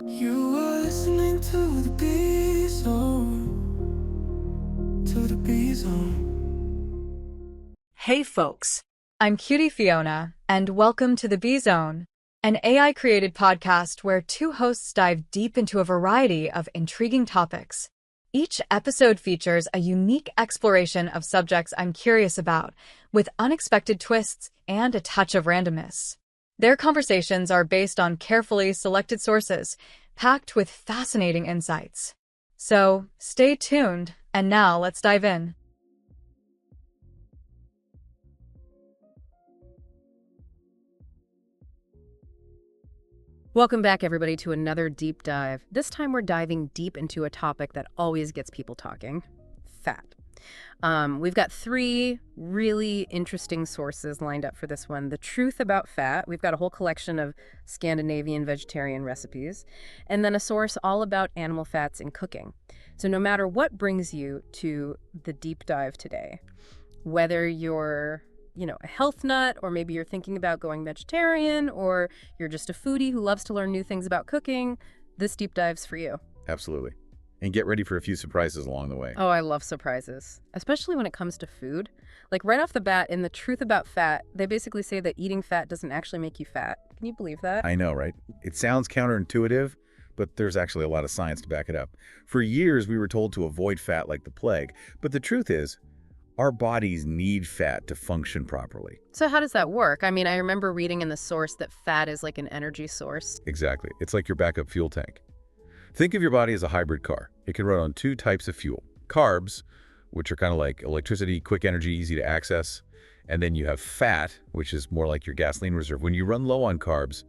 You are listening to the B Zone, to the B Zone. Hey folks, I'm Cutie Fiona, and welcome to the B Zone, an AI-created podcast where two hosts dive deep into a variety of intriguing topics. Each episode features a unique exploration of subjects I'm curious about, with unexpected twists and a touch of randomness. Their conversations are based on carefully selected sources, packed with fascinating insights. So, stay tuned, and now let's dive in. Welcome back, everybody, to another deep dive. This time we're diving deep into a topic that always gets people talking: fat. We've got three really interesting sources lined up for this one. The truth about fat. We've got a whole collection of Scandinavian vegetarian recipes, and then a source all about animal fats in cooking. So no matter what brings you to the deep dive today, whether you're a health nut, or maybe you're thinking about going vegetarian, or you're just a foodie who loves to learn new things about cooking, this deep dive's for you. Absolutely. And get ready for a few surprises along the way. Oh, I love surprises, especially when it comes to food. Like right off the bat, in The Truth About Fat, they basically say that eating fat doesn't actually make you fat. Can you believe that? I know, right? It sounds counterintuitive, but there's actually a lot of science to back it up. For years, we were told to avoid fat like the plague, but the truth is, our bodies need fat to function properly. So how does that work? I mean, I remember reading in the source that fat is like an energy source. Exactly. It's like your backup fuel tank. Think of your body as a hybrid car. It can run on two types of fuel. Carbs, which are kind of like electricity, quick energy, easy to access. And then you have fat, which is more like your gasoline reserve. When you run low on carbs,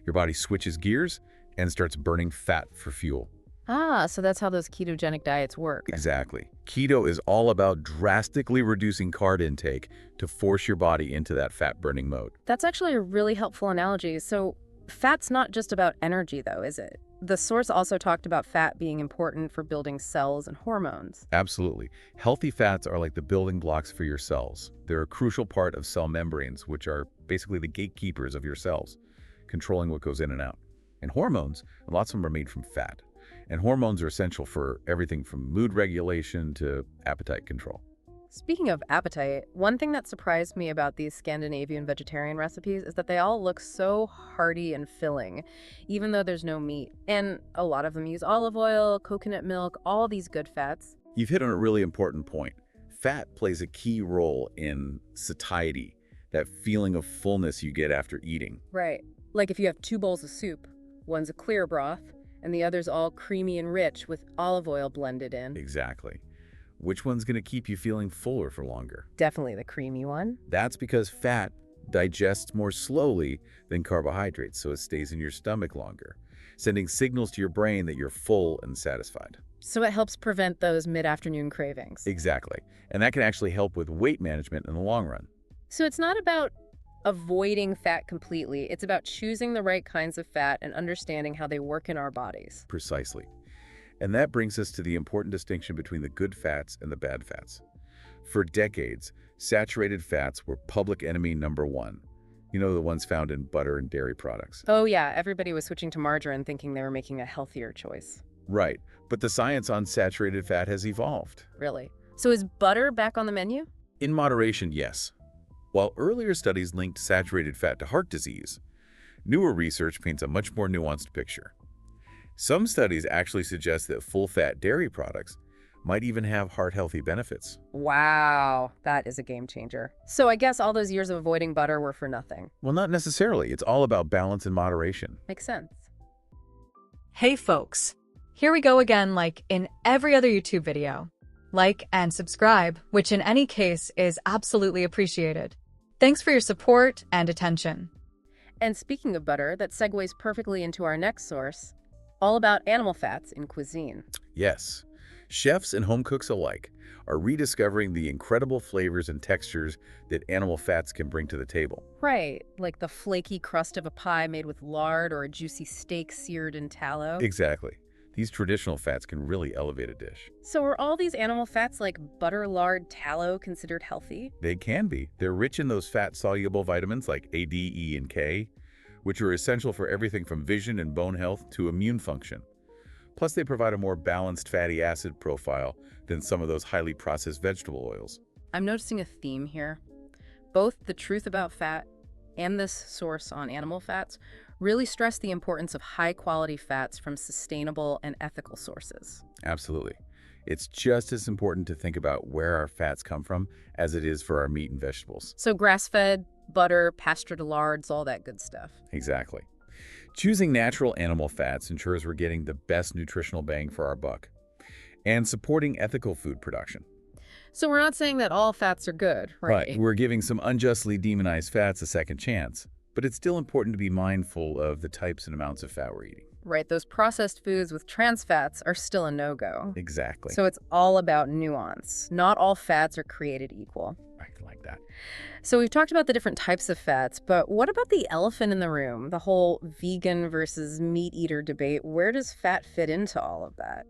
your body switches gears and starts burning fat for fuel. Ah, so that's how those ketogenic diets work. Exactly. Keto is all about drastically reducing carb intake to force your body into that fat-burning mode. That's actually a really helpful analogy. So fat's not just about energy, though, is it? The source also talked about fat being important for building cells and hormones. Absolutely. Healthy fats are like the building blocks for your cells. They're a crucial part of cell membranes, which are basically the gatekeepers of your cells, controlling what goes in and out. And hormones, lots of them are made from fat. And hormones are essential for everything from mood regulation to appetite control. Speaking of appetite, one thing that surprised me about these Scandinavian vegetarian recipes is that they all look so hearty and filling, even though there's no meat. And a lot of them use olive oil, coconut milk, all these good fats. You've hit on a really important point. Fat plays a key role in satiety, that feeling of fullness you get after eating. Right. Like if you have two bowls of soup, one's a clear broth, and the other's all creamy and rich with olive oil blended in. Exactly. Which one's going to keep you feeling fuller for longer? Definitely the creamy one. That's because fat digests more slowly than carbohydrates, so it stays in your stomach longer, sending signals to your brain that you're full and satisfied. So it helps prevent those mid-afternoon cravings. Exactly. And that can actually help with weight management in the long run. So it's not about avoiding fat completely. It's about choosing the right kinds of fat and understanding how they work in our bodies. Precisely. And that brings us to the important distinction between the good fats and the bad fats. For decades, saturated fats were public enemy number one. You know, the ones found in butter and dairy products. Oh yeah, everybody was switching to margarine thinking they were making a healthier choice. Right. But the science on saturated fat has evolved. Really? So is butter back on the menu? In moderation, yes. While earlier studies linked saturated fat to heart disease, newer research paints a much more nuanced picture. Some studies actually suggest that full-fat dairy products might even have heart-healthy benefits. Wow, that is a game changer. So I guess all those years of avoiding butter were for nothing. Well, not necessarily. It's all about balance and moderation. Makes sense. Hey folks, here we go again like in every other YouTube video. Like and subscribe, which in any case is absolutely appreciated. Thanks for your support and attention. And speaking of butter, that segues perfectly into our next source, all about animal fats in cuisine. Yes. Chefs and home cooks alike are rediscovering the incredible flavors and textures that animal fats can bring to the table. Right, like the flaky crust of a pie made with lard or a juicy steak seared in tallow. Exactly. These traditional fats can really elevate a dish. So are all these animal fats like butter, lard, tallow considered healthy? They can be. They're rich in those fat-soluble vitamins like A, D, E, and K, which are essential for everything from vision and bone health to immune function. Plus, they provide a more balanced fatty acid profile than some of those highly processed vegetable oils. I'm noticing a theme here. Both the truth about fat and this source on animal fats really stress the importance of high-quality fats from sustainable and ethical sources. Absolutely. It's just as important to think about where our fats come from as it is for our meat and vegetables. So grass-fed, butter, pastured lards, all that good stuff. Exactly. Choosing natural animal fats ensures we're getting the best nutritional bang for our buck, and supporting ethical food production. So we're not saying that all fats are good, right? We're giving some unjustly demonized fats a second chance, but it's still important to be mindful of the types and amounts of fat we're eating. Right, those processed foods with trans fats are still a no-go. Exactly. So it's all about nuance. Not all fats are created equal. I like that. So we've talked about the different types of fats, but what about the elephant in the room, the whole vegan versus meat eater debate? Where does fat fit into all of that?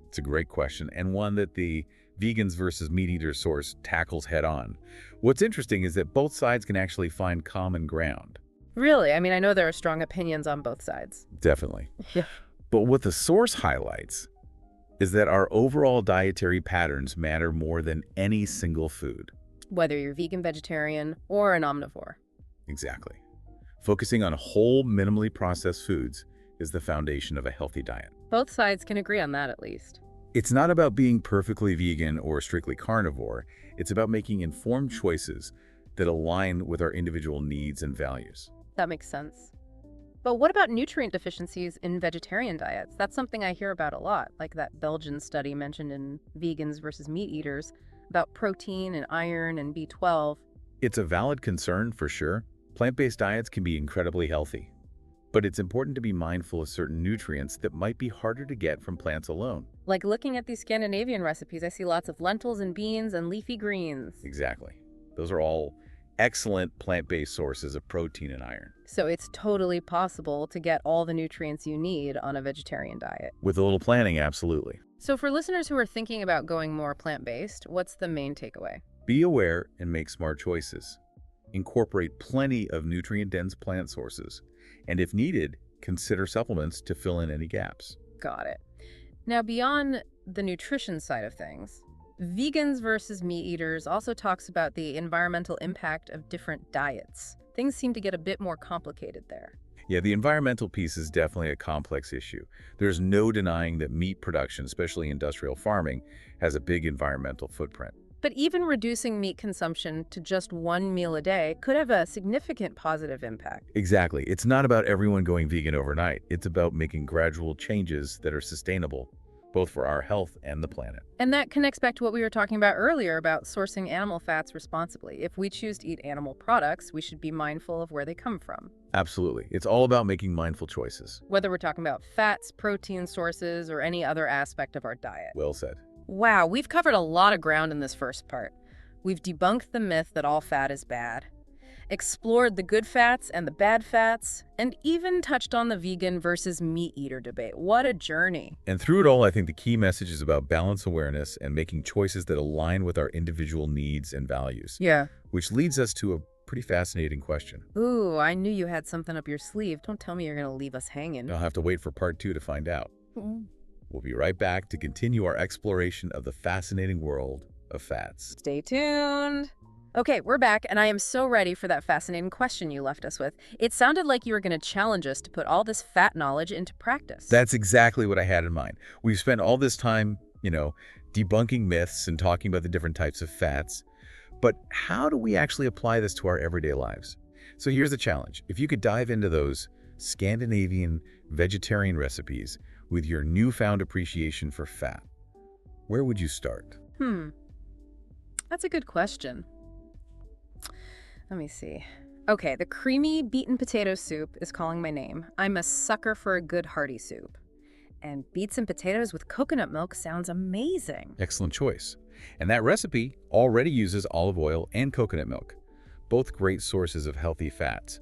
It's a great question, and one that the vegans versus meat eaters source tackles head on. What's interesting is that both sides can actually find common ground. Really? I mean, I know there are strong opinions on both sides. Definitely. Yeah. But what the source highlights is that our overall dietary patterns matter more than any single food. Whether you're vegan, vegetarian, or an omnivore. Exactly. Focusing on whole, minimally processed foods is the foundation of a healthy diet. Both sides can agree on that, at least. It's not about being perfectly vegan or strictly carnivore. It's about making informed choices that align with our individual needs and values. That makes sense. But what about nutrient deficiencies in vegetarian diets? That's something I hear about a lot, like that Belgian study mentioned in Vegans versus Meat Eaters about protein and iron and B12. It's a valid concern for sure. Plant-based diets can be incredibly healthy, but it's important to be mindful of certain nutrients that might be harder to get from plants alone. Like looking at these Scandinavian recipes, I see lots of lentils and beans and leafy greens. Exactly. Those are all excellent plant-based sources of protein and iron. So it's totally possible to get all the nutrients you need on a vegetarian diet. With a little planning, absolutely. So for listeners who are thinking about going more plant-based, what's the main takeaway? Be aware and make smart choices. Incorporate plenty of nutrient-dense plant sources, and if needed, consider supplements to fill in any gaps. Got it. Now, beyond the nutrition side of things, Vegans versus Meat Eaters also talks about the environmental impact of different diets. Things seem to get a bit more complicated there. Yeah, the environmental piece is definitely a complex issue. There's no denying that meat production, especially industrial farming, has a big environmental footprint. But even reducing meat consumption to just one meal a day could have a significant positive impact. Exactly. It's not about everyone going vegan overnight. It's about making gradual changes that are sustainable, both for our health and the planet. And that connects back to what we were talking about earlier about sourcing animal fats responsibly. If we choose to eat animal products, we should be mindful of where they come from. Absolutely. It's all about making mindful choices. Whether we're talking about fats, protein sources, or any other aspect of our diet. Well said. Wow, we've covered a lot of ground in this first part. We've debunked the myth that all fat is bad, explored the good fats and the bad fats, and even touched on the vegan versus meat eater debate. What a journey. And through it all, I think the key message is about balance awareness and making choices that align with our individual needs and values. Yeah. Which leads us to a pretty fascinating question. Ooh, I knew you had something up your sleeve. Don't tell me you're going to leave us hanging. I'll have to wait for part 2 to find out. We'll be right back to continue our exploration of the fascinating world of fats. Stay tuned. Okay, we're back, and I am so ready for that fascinating question you left us with. It sounded like you were going to challenge us to put all this fat knowledge into practice. That's exactly what I had in mind. We've spent all this time, debunking myths and talking about the different types of fats. But how do we actually apply this to our everyday lives? So here's the challenge. If you could dive into those Scandinavian vegetarian recipes with your newfound appreciation for fat, where would you start? That's a good question. Let me see. Okay, the creamy beaten potato soup is calling my name. I'm a sucker for a good hearty soup. And beets and potatoes with coconut milk sounds amazing. Excellent choice. And that recipe already uses olive oil and coconut milk, both great sources of healthy fats.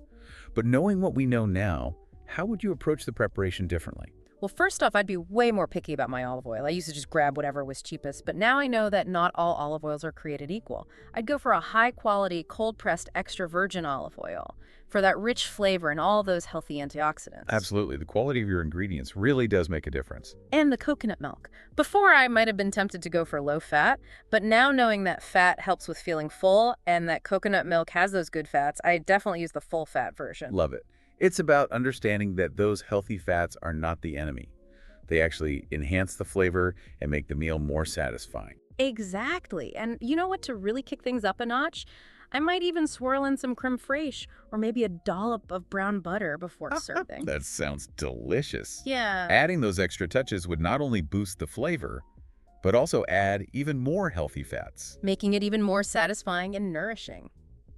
But knowing what we know now, how would you approach the preparation differently? Well, first off, I'd be way more picky about my olive oil. I used to just grab whatever was cheapest, but now I know that not all olive oils are created equal. I'd go for a high-quality, cold-pressed extra virgin olive oil. for that rich flavor and all those healthy antioxidants. Absolutely. The quality of your ingredients really does make a difference. And the coconut milk. Before, I might have been tempted to go for low fat, but now knowing that fat helps with feeling full and that coconut milk has those good fats, I definitely use the full fat version. Love it. It's about understanding that those healthy fats are not the enemy. They actually enhance the flavor and make the meal more satisfying. Exactly. And you know what, to really kick things up a notch? I might even swirl in some creme fraiche or maybe a dollop of brown butter before serving. That sounds delicious. Yeah. Adding those extra touches would not only boost the flavor, but also add even more healthy fats. Making it even more satisfying and nourishing.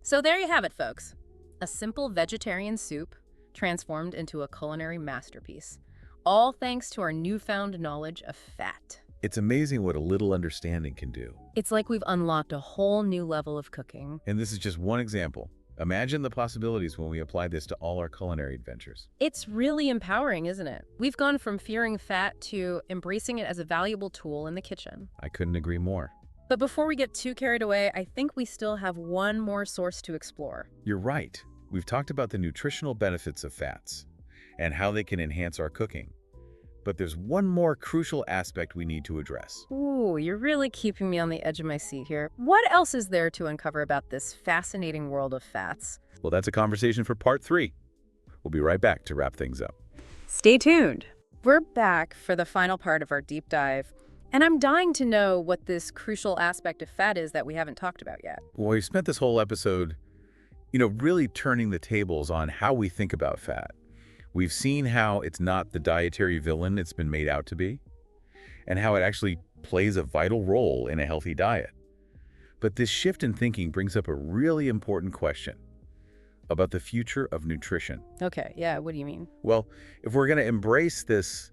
So there you have it, folks. A simple vegetarian soup transformed into a culinary masterpiece. All thanks to our newfound knowledge of fat. It's amazing what a little understanding can do. It's like we've unlocked a whole new level of cooking. And this is just one example. Imagine the possibilities when we apply this to all our culinary adventures. It's really empowering, isn't it? We've gone from fearing fat to embracing it as a valuable tool in the kitchen. I couldn't agree more. But before we get too carried away, I think we still have one more source to explore. You're right. We've talked about the nutritional benefits of fats and how they can enhance our cooking. But there's one more crucial aspect we need to address. Ooh, you're really keeping me on the edge of my seat here. What else is there to uncover about this fascinating world of fats? Well, that's a conversation for part 3. We'll be right back to wrap things up. Stay tuned. We're back for the final part of our deep dive, and I'm dying to know what this crucial aspect of fat is that we haven't talked about yet. Well, we've spent this whole episode, really turning the tables on how we think about fat. We've seen how it's not the dietary villain it's been made out to be, and how it actually plays a vital role in a healthy diet. But this shift in thinking brings up a really important question about the future of nutrition. Okay, yeah, what do you mean? Well, if we're going to embrace this,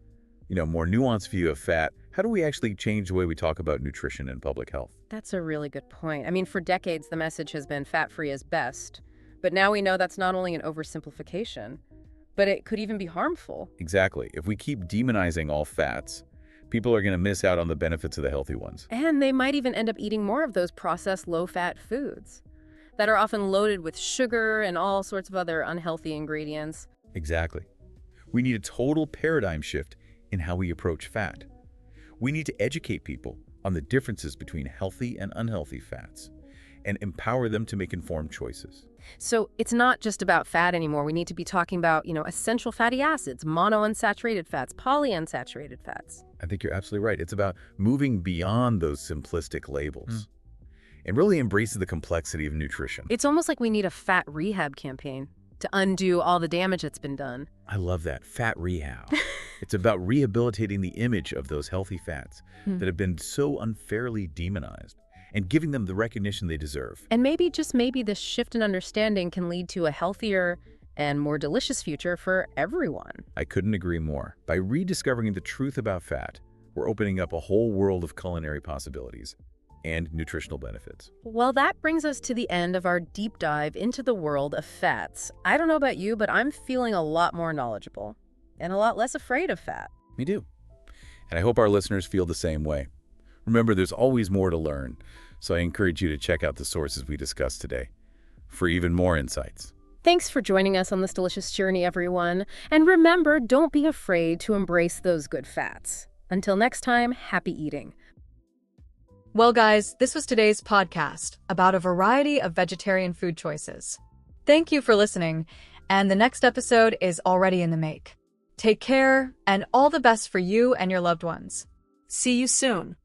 more nuanced view of fat, how do we actually change the way we talk about nutrition and public health? That's a really good point. I mean, for decades, the message has been fat-free is best. But now we know that's not only an oversimplification, but it could even be harmful. Exactly. If we keep demonizing all fats, people are going to miss out on the benefits of the healthy ones. And they might even end up eating more of those processed low-fat foods that are often loaded with sugar and all sorts of other unhealthy ingredients. Exactly. We need a total paradigm shift in how we approach fat. We need to educate people on the differences between healthy and unhealthy fats and empower them to make informed choices. So it's not just about fat anymore. We need to be talking about, essential fatty acids, monounsaturated fats, polyunsaturated fats. I think you're absolutely right. It's about moving beyond those simplistic labels and really embraces the complexity of nutrition. It's almost like we need a fat rehab campaign to undo all the damage that's been done. I love that. Fat rehab. It's about rehabilitating the image of those healthy fats that have been so unfairly demonized and giving them the recognition they deserve. And maybe, just maybe, this shift in understanding can lead to a healthier and more delicious future for everyone. I couldn't agree more. By rediscovering the truth about fat, we're opening up a whole world of culinary possibilities and nutritional benefits. Well, that brings us to the end of our deep dive into the world of fats. I don't know about you, but I'm feeling a lot more knowledgeable and a lot less afraid of fat. Me too. And I hope our listeners feel the same way. Remember, there's always more to learn, so I encourage you to check out the sources we discussed today for even more insights. Thanks for joining us on this delicious journey, everyone. And remember, don't be afraid to embrace those good fats. Until next time, happy eating. Well, guys, this was today's podcast about a variety of vegetarian food choices. Thank you for listening, and the next episode is already in the make. Take care, and all the best for you and your loved ones. See you soon.